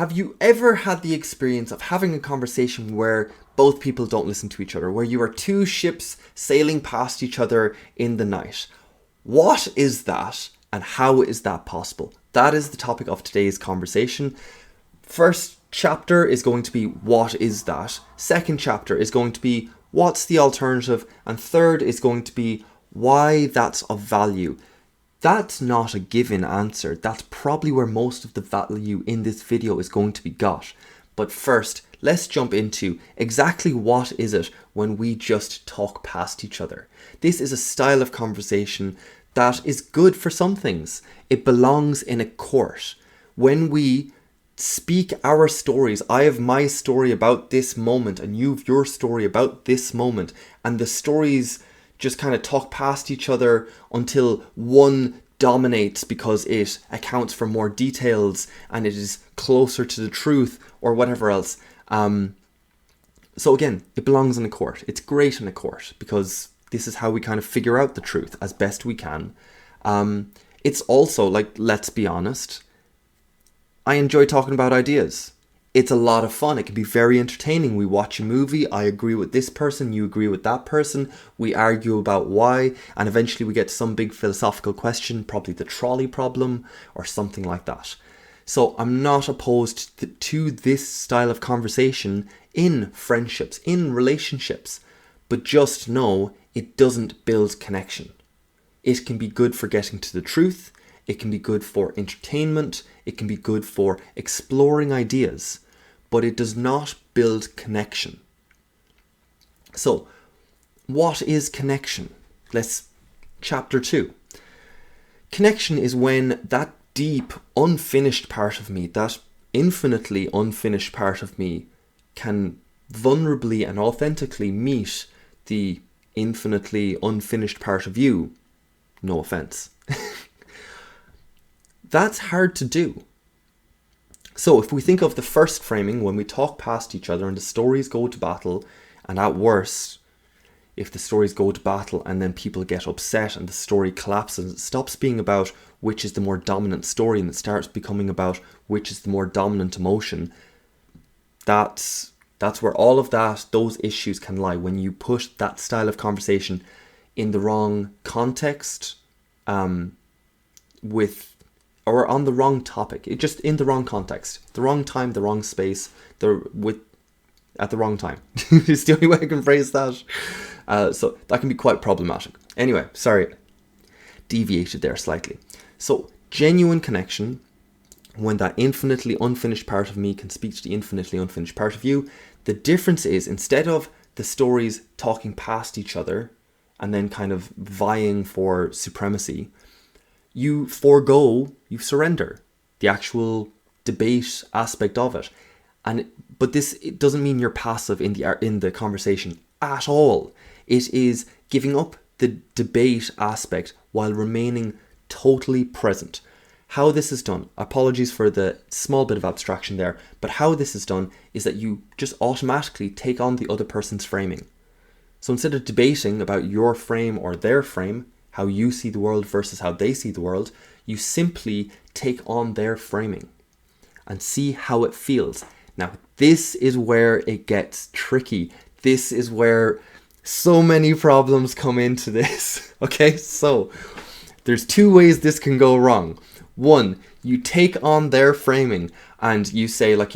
Have you ever had the experience of having a conversation where both people don't listen to each other, where you are two ships sailing past each other in the night? What is that, and how is that possible? That is the topic of today's conversation. First chapter is going to be what is that? Second chapter is going to be what's the alternative? And third is going to be why that's of value. That's not a given answer. That's probably where most of the value in this video is going to be got. But first, let's jump into exactly what is it when we just talk past each other. This is a style of conversation that is good for some things. It belongs in a court. When we speak our stories, I have my story about this moment and you've your story about this moment, and the stories just kind of talk past each other until one dominates because it accounts for more details and it is closer to the truth or whatever else. So again, it belongs in a court. It's great in a court because this is how we kind of figure out the truth as best we can. It's also, like, let's be honest, I enjoy talking about ideas. It's a lot of fun. It can be very entertaining. We watch a movie. I agree with this person. You agree with that person. We argue about why. And eventually we get to some big philosophical question, probably the trolley problem or something like that. So I'm not opposed to this style of conversation in friendships, in relationships. But just know it doesn't build connection. It can be good for getting to the truth. It can be good for entertainment. It can be good for exploring ideas, but it does not build connection. So, what is connection? Chapter 2. Connection is when that deep, unfinished part of me, that infinitely unfinished part of me, can vulnerably and authentically meet the infinitely unfinished part of you. No offense. That's hard to do. So if we think of the first framing, when we talk past each other and the stories go to battle, and at worst, if the stories go to battle and then people get upset and the story collapses, it stops being about which is the more dominant story and it starts becoming about which is the more dominant emotion. That's where all of those issues can lie when you put that style of conversation in the wrong context, or on the wrong topic. It just in the wrong context, the wrong time, the wrong space, at the wrong time. It's the only way I can phrase that. So that can be quite problematic. Anyway, sorry, deviated there slightly. So genuine connection, when that infinitely unfinished part of me can speak to the infinitely unfinished part of you. The difference is, instead of the stories talking past each other and then kind of vying for supremacy, you surrender the actual debate aspect of it. But it doesn't mean you're passive in the conversation at all. It is giving up the debate aspect while remaining totally present. How this is done, apologies for the small bit of abstraction there, but how this is done is that you just automatically take on the other person's framing. So instead of debating about your frame or their frame, how you see the world versus how they see the world, you simply take on their framing and see how it feels. Now, this is where it gets tricky. This is where so many problems come into this. Okay, so there's two ways this can go wrong. One, you take on their framing and you say, like,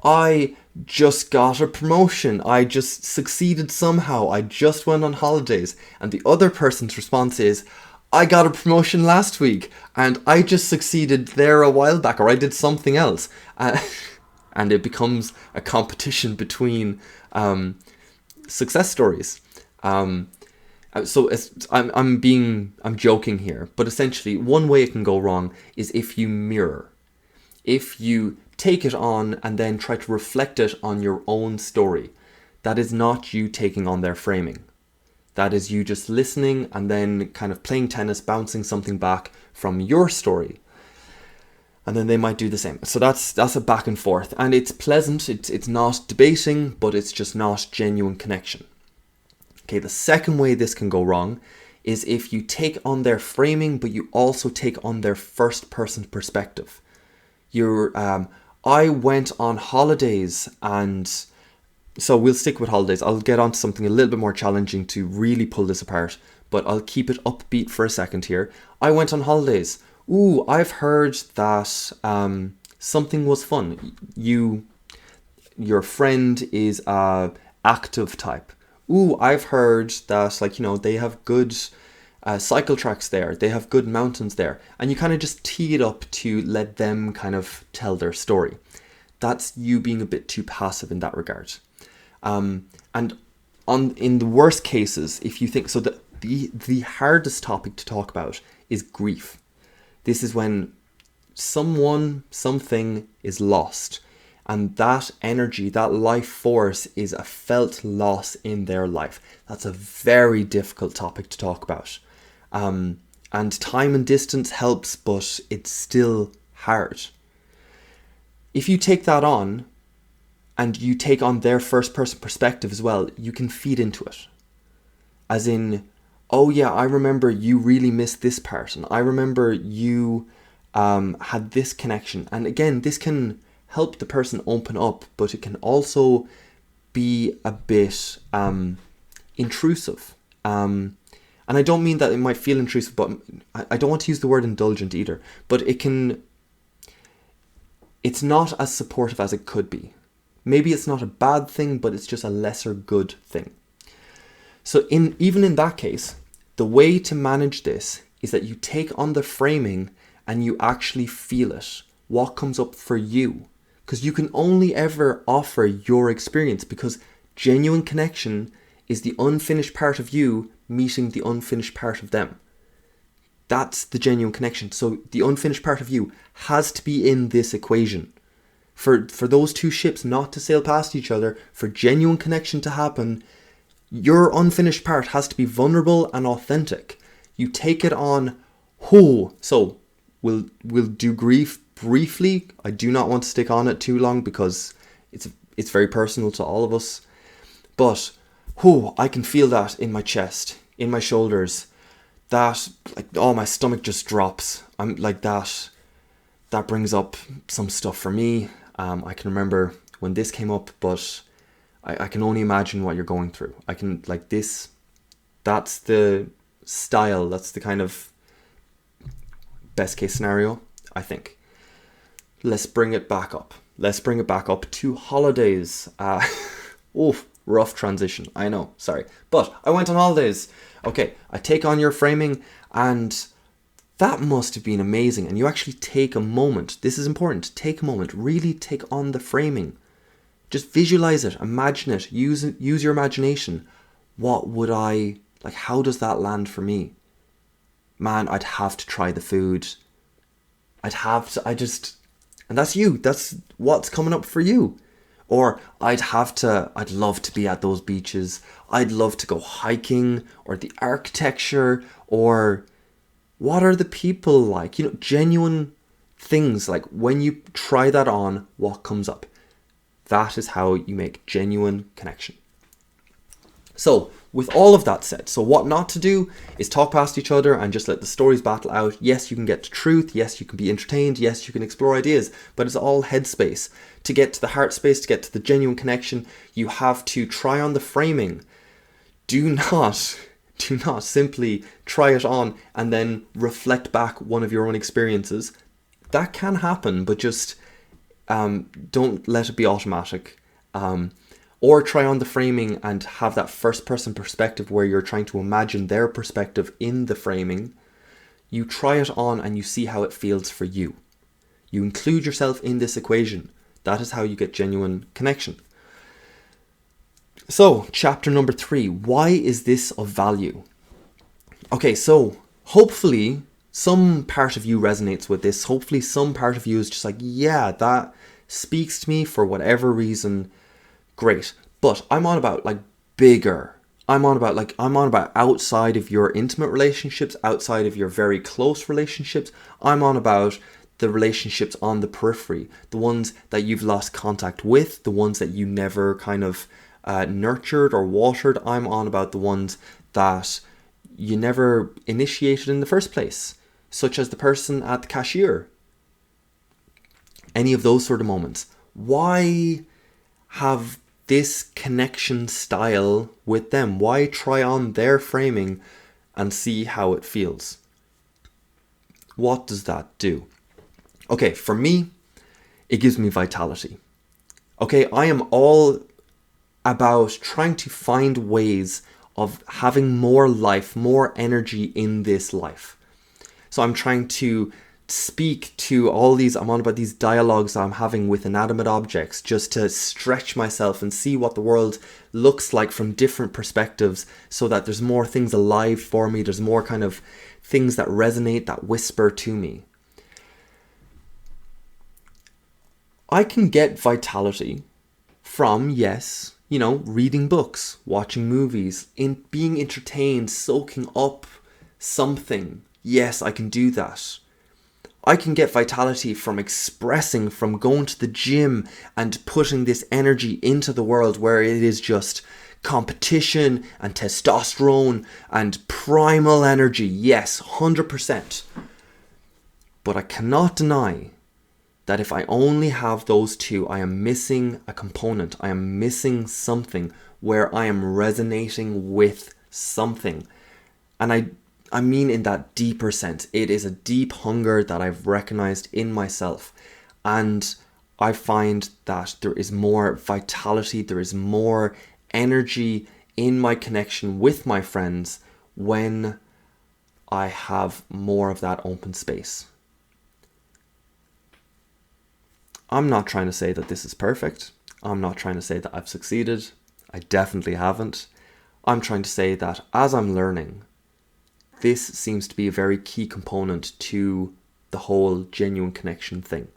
I just got a promotion. I just succeeded somehow. I just went on holidays. And the other person's response is, I got a promotion last week and I just succeeded there a while back, or I did something else. And it becomes a competition between success stories. So I'm joking here, but essentially one way it can go wrong is if you mirror. If you take it on and then try to reflect it on your own story, that is not you taking on their framing. That is you just listening and then kind of playing tennis, bouncing something back from your story. And then they might do the same. So that's a back and forth. And it's pleasant, it's not debating, but it's just not genuine connection. Okay, the second way this can go wrong is if you take on their framing, but you also take on their first person perspective. I went on holidays, and so we'll stick with holidays. I'll get on to something a little bit more challenging to really pull this apart, but I'll keep it upbeat for a second here. I went on holidays. Ooh, I've heard that something was fun. Your friend is a active type. Ooh, I've heard that, like, they have good cycle tracks there. They have good mountains there. And you kind of just tee it up to let them kind of tell their story. That's you being a bit too passive in that regard. And in the worst cases, if you think, so the hardest topic to talk about is grief. This is when something is lost. And that energy, that life force is a felt loss in their life. That's a very difficult topic to talk about. And time and distance helps, but it's still hard. If you take that on, and you take on their first person perspective as well, you can feed into it. As in, oh yeah, I remember you really missed this part, and I remember you had this connection. And again, this can help the person open up, but it can also be a bit intrusive. And I don't mean that it might feel intrusive, but I don't want to use the word indulgent either. But it's not as supportive as it could be. Maybe it's not a bad thing, but it's just a lesser good thing. So even in that case, the way to manage this is that you take on the framing and you actually feel it. What comes up for you? Because you can only ever offer your experience, because genuine connection is the unfinished part of you meeting the unfinished part of them. That's the genuine connection. So the unfinished part of you has to be in this equation. For those two ships not to sail past each other, for genuine connection to happen, your unfinished part has to be vulnerable and authentic. You take it on whole. So we'll do grief briefly. I do not want to stick on it too long because it's very personal to all of us. But I can feel that in my chest, in my shoulders. That, like, my stomach just drops. I'm like that. That brings up some stuff for me. I can remember when this came up, but I can only imagine what you're going through. I can, like, this, that's the style, that's the kind of best case scenario, I think. Let's bring it back up. Let's bring it back up to holidays. Rough transition, I know, sorry. But I went on holidays. Okay, I take on your framing, and that must have been amazing. And you actually take a moment. This is important. Take a moment. Really take on the framing. Just visualize it. Imagine it. Use your imagination. What would how does that land for me? Man, I'd have to try the food. And that's you. That's what's coming up for you. Or I'd love to be at those beaches. I'd love to go hiking, or the architecture, or what are the people like? Genuine things. Like, when you try that on, what comes up? That is how you make genuine connection. So, with all of that said, so what not to do is talk past each other and just let the stories battle out. Yes, you can get to truth. Yes, you can be entertained. Yes, you can explore ideas. But it's all headspace. To get to the heart space, to get to the genuine connection, you have to try on the framing. Do not simply try it on and then reflect back one of your own experiences. That can happen, but just don't let it be automatic. Or try on the framing and have that first person perspective where you're trying to imagine their perspective in the framing. You try it on and you see how it feels for you. You include yourself in this equation. That is how you get genuine connection. So, chapter number 3. Why is this of value? Okay, so hopefully some part of you resonates with this. Hopefully some part of you is just like, yeah, that speaks to me for whatever reason. Great. But I'm on about bigger. I'm on about outside of your intimate relationships, outside of your very close relationships. I'm on about the relationships on the periphery, the ones that you've lost contact with, the ones that you never kind of nurtured or watered. I'm on about the ones that you never initiated in the first place, such as the person at the cashier. any of those sort of moments, why have this connection style with them? Why try on their framing and see how it feels? What does that do? Okay, for me, it gives me vitality. Okay, I am all about trying to find ways of having more life, more energy in this life. So I'm trying to speak to all these, I'm on about these dialogues I'm having with inanimate objects, just to stretch myself and see what the world looks like from different perspectives, so that there's more things alive for me, there's more kind of things that resonate, that whisper to me. I can get vitality from, yes, reading books, watching movies, in being entertained, soaking up something. Yes, I can do that. I can get vitality from expressing, from going to the gym and putting this energy into the world where it is just competition and testosterone and primal energy. Yes, 100%. But I cannot deny that if I only have those two, I am missing a component. I am missing something where I am resonating with something. And I mean in that deeper sense. It is a deep hunger that I've recognized in myself. And I find that there is more vitality, there is more energy in my connection with my friends when I have more of that open space. I'm not trying to say that this is perfect. I'm not trying to say that I've succeeded. I definitely haven't. I'm trying to say that as I'm learning, this seems to be a very key component to the whole genuine connection thing.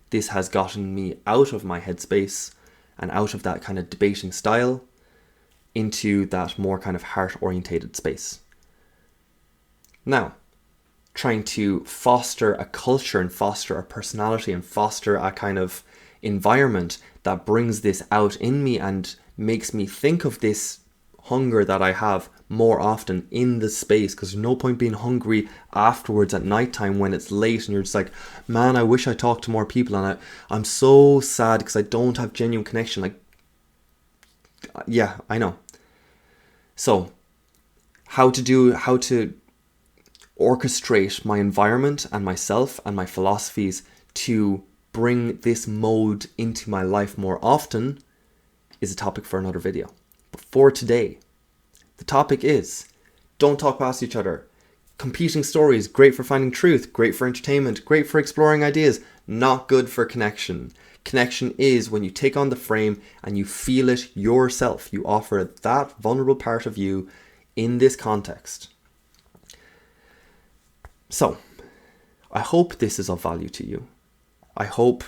This has gotten me out of my headspace and out of that kind of debating style into that more kind of heart-orientated space. Now, trying to foster a culture and foster a personality and foster a kind of environment that brings this out in me and makes me think of this hunger that I have more often in the space, because there's no point being hungry afterwards at nighttime when it's late and you're just like, man, I wish I talked to more people and I'm so sad because I don't have genuine connection. Like, yeah, I know. So how to orchestrate my environment and myself and my philosophies to bring this mode into my life more often is a topic for another video. But for today, the topic is don't talk past each other. Competing stories, great for finding truth, great for entertainment, great for exploring ideas, not good for connection. Connection is when you take on the frame and you feel it yourself. You offer that vulnerable part of you in this context. So, I hope this is of value to you. I hope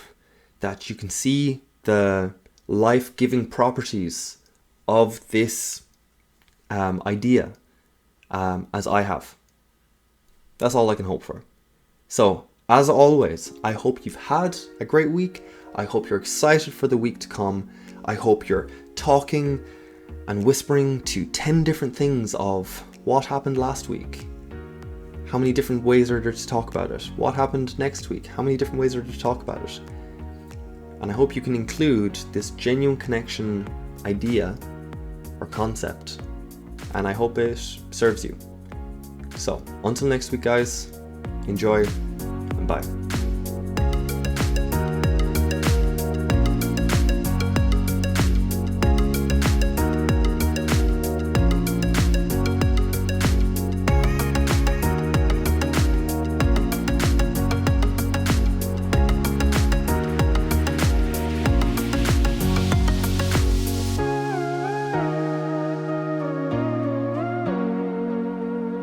that you can see the life-giving properties of this idea as I have. That's all I can hope for. So, as always, I hope you've had a great week. I hope you're excited for the week to come. I hope you're talking and whispering to 10 different things of what happened last week. How many different ways are there to talk about it? What happened next week? How many different ways are there to talk about it? And I hope you can include this genuine connection idea or concept. And I hope it serves you. So, until next week, guys, enjoy and bye.